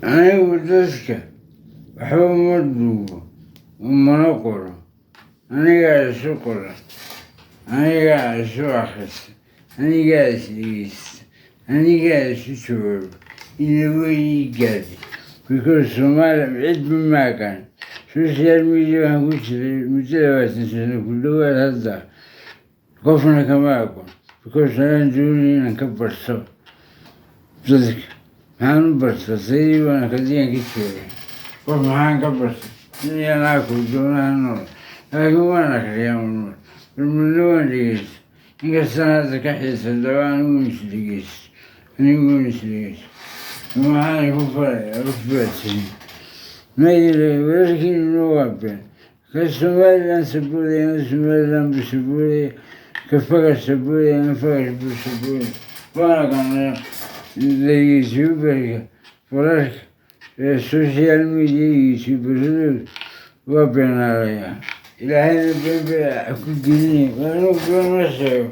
anigu dadka waxba uma duubo umana qoro anigaa isu qora anigaa isu akhrista anigaa is dhegeysta anigaa isu jawaabo inawa ii gaadi because Soomaaliya cidba ma aqaan social media waxaan ku jiray muddo 20 sano ku dhowaad hadda qofna kama aqoon because anaan doonay inaan ka barto dadka maxaan u bartaa sidii baan akadiyaan ka joogay qof maxaan ka bartay inay anaa ku doonaha nool laakiin waan akhriyaa marmar marmarna waan dhegeysta inkastaan hadda ka xiisadaba aniguun is dhegeysto maxaan ku farayaa qof baadsan mayile weerarkiinuna waa been ka Somaliland saboodayana Somaliland buu saboodaya ka faqar saboodayana faqar buu saboodaya waan aqaanaa youtuberka wararka social media youtuberadooda waa beenaalayaa ilaahayna been baa ku gelinaya waanu been ma sheego